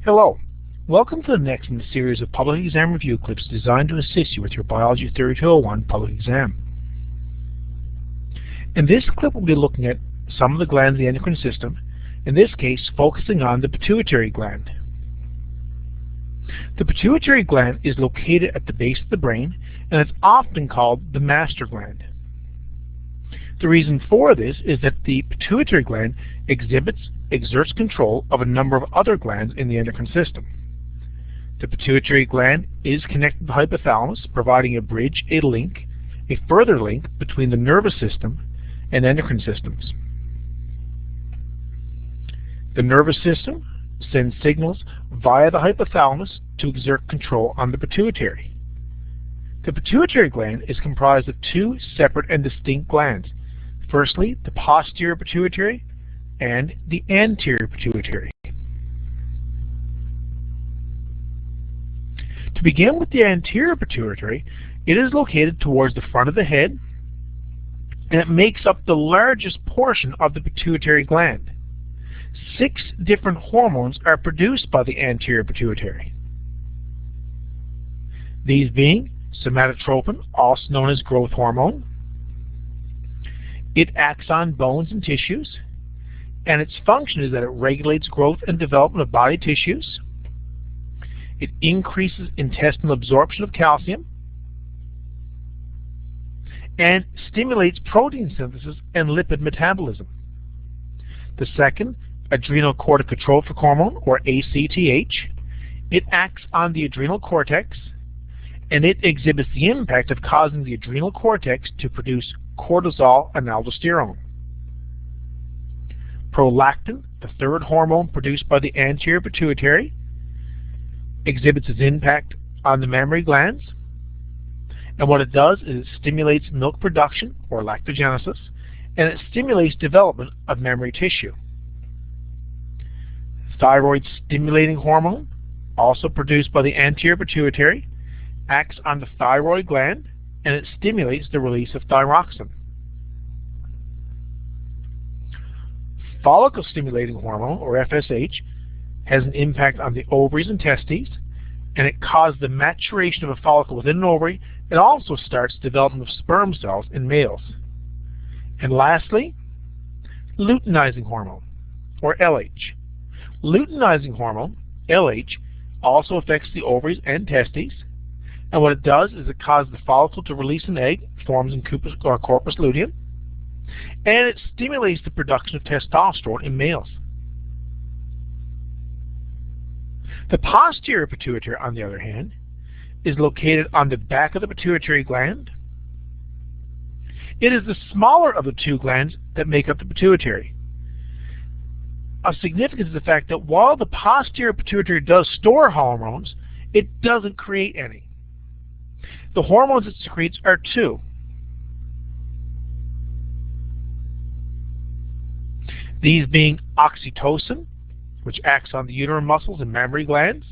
Hello. Welcome to the next in the series of public exam review clips designed to assist you with your Biology 3201 public exam. In this clip, we'll be looking at some of the glands in the endocrine system, in this case focusing on the pituitary gland. The pituitary gland is located at the base of the brain, and it's often called the master gland. The reason for this is that the pituitary gland exerts control of a number of other glands in the endocrine system. The pituitary gland is connected to the hypothalamus, providing a bridge, a further link between the nervous system and endocrine systems. The nervous system sends signals via the hypothalamus to exert control on the pituitary. The pituitary gland is comprised of two separate and distinct glands. Firstly, the posterior pituitary and the anterior pituitary. To begin with the anterior pituitary, it is located towards the front of the head, and it makes up the largest portion of the pituitary gland. 6 different hormones are produced by the anterior pituitary. These being somatotropin, also known as growth hormone. It acts on bones and tissues, and its function is that it regulates growth and development of body tissues. It increases intestinal absorption of calcium and stimulates protein synthesis and lipid metabolism. The second, adrenal corticotrophic hormone, or ACTH, it acts on the adrenal cortex, and it exhibits the impact of causing the adrenal cortex to produce cortisol and aldosterone. Prolactin, the third hormone produced by the anterior pituitary, exhibits its impact on the mammary glands, and what it does is it stimulates milk production, or lactogenesis, and it stimulates development of mammary tissue. Thyroid stimulating hormone, also produced by the anterior pituitary, acts on the thyroid gland, and it stimulates the release of thyroxine. Follicle stimulating hormone, or FSH, has an impact on the ovaries and testes, and it causes the maturation of a follicle within an ovary. It also starts development of sperm cells in males. And lastly, luteinizing hormone, or LH. Luteinizing hormone, LH, also affects the ovaries and testes, and what it does is it causes the follicle to release an egg, forms in corpus luteum, and it stimulates the production of testosterone in males. The posterior pituitary, on the other hand, is located on the back of the pituitary gland. It is the smaller of the two glands that make up the pituitary. Of significance is the fact that while the posterior pituitary does store hormones, it doesn't create any. The hormones it secretes are 2. These being oxytocin, which acts on the uterine muscles and mammary glands,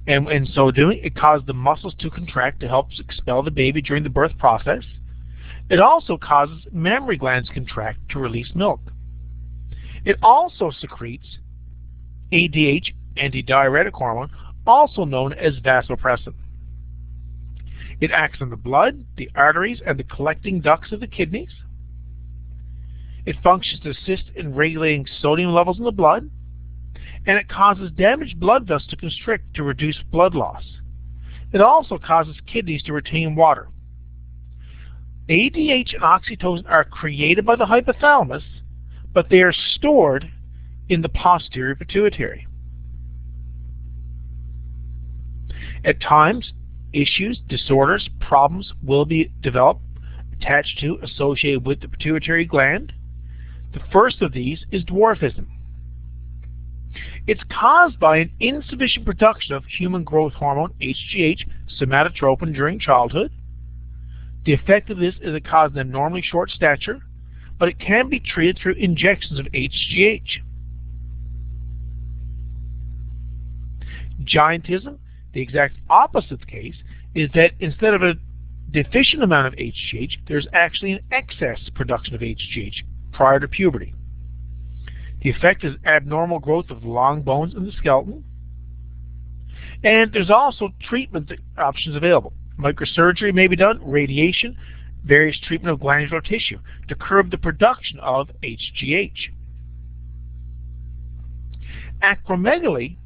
and in so doing, it causes the muscles to contract to help expel the baby during the birth process. It also causes mammary glands to contract to release milk. It also secretes ADH, antidiuretic hormone, also known as vasopressin. It acts on the blood, the arteries, and the collecting ducts of the kidneys. It functions to assist in regulating sodium levels in the blood, and it causes damaged blood vessels to constrict to reduce blood loss. It also causes kidneys to retain water. ADH and oxytocin are created by the hypothalamus, but they are stored in the posterior pituitary. At times, issues, disorders, problems will be developed, attached to, associated with the pituitary gland. The first of these is dwarfism. It's caused by an insufficient production of human growth hormone, HGH, somatotropin during childhood. The effect of this is it causes an abnormally short stature, but it can be treated through injections of HGH. Giantism, the exact opposite case, is that instead of a deficient amount of HGH, there's actually an excess production of HGH prior to puberty. The effect is abnormal growth of long bones in the skeleton. And there's also treatment options available. Microsurgery may be done, radiation, various treatment of glandular tissue to curb the production of HGH. Acromegaly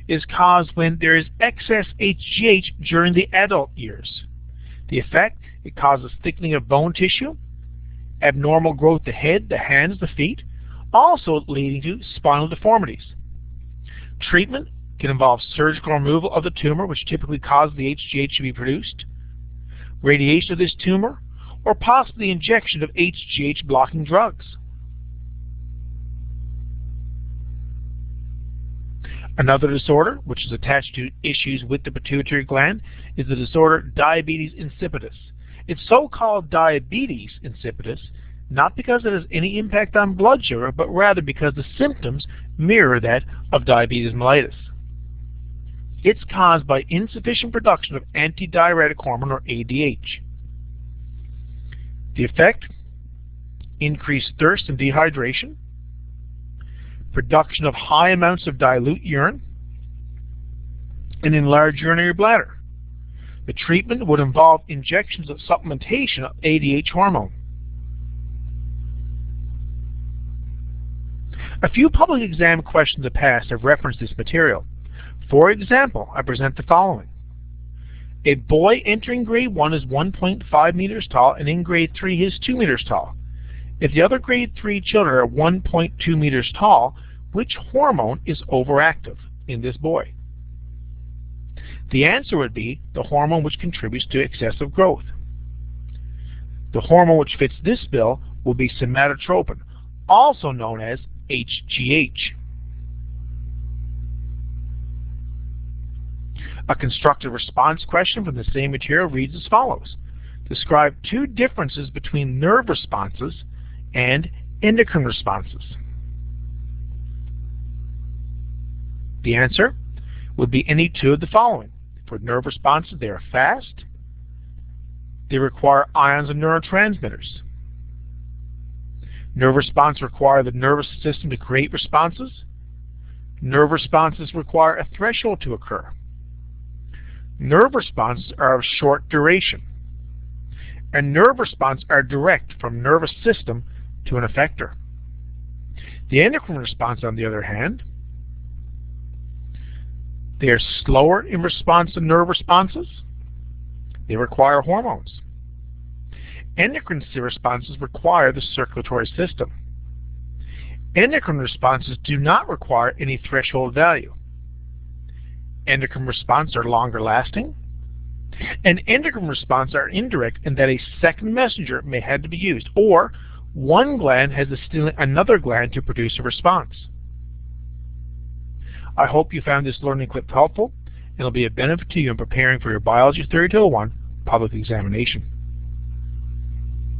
is caused when there is excess HGH during the adult years. The effect, it causes thickening of bone tissue, abnormal growth of the head, the hands, the feet, also leading to spinal deformities. Treatment can involve surgical removal of the tumor, which typically causes the HGH to be produced, radiation of this tumor, or possibly injection of HGH blocking drugs. Another disorder, which is attached to issues with the pituitary gland, is the disorder diabetes insipidus. It's so-called diabetes insipidus not because it has any impact on blood sugar, but rather because the symptoms mirror that of diabetes mellitus. It's caused by insufficient production of antidiuretic hormone, or ADH. The effect, increased thirst and dehydration, production of high amounts of dilute urine, and enlarged urinary bladder. The treatment would involve injections of supplementation of ADH hormone. A few public exam questions in the past have referenced this material. For example, I present the following. A boy entering grade 1 is 1.5 meters tall, and in grade 3 he is 2 meters tall. If the other grade 3 children are 1.2 meters tall, which hormone is overactive in this boy? The answer would be the hormone which contributes to excessive growth. The hormone which fits this bill will be somatotropin, also known as HGH. A constructive response question from the same material reads as follows. Describe two differences between nerve responses and endocrine responses. The answer would be any two of the following. For nerve responses, they are fast. They require ions of neurotransmitters. Nerve responses require the nervous system to create responses. Nerve responses require a threshold to occur. Nerve responses are of short duration. And nerve responses are direct from nervous system to an effector. The endocrine response, on the other hand, they are slower in response to nerve responses. They require hormones. Endocrine responses require the circulatory system. Endocrine responses do not require any threshold value. Endocrine responses are longer lasting, and endocrine responses are indirect in that a second messenger may have to be used, or one gland has to stimulate another gland to produce a response. I hope you found this learning clip helpful, and it will be a benefit to you in preparing for your Biology 3201 public examination.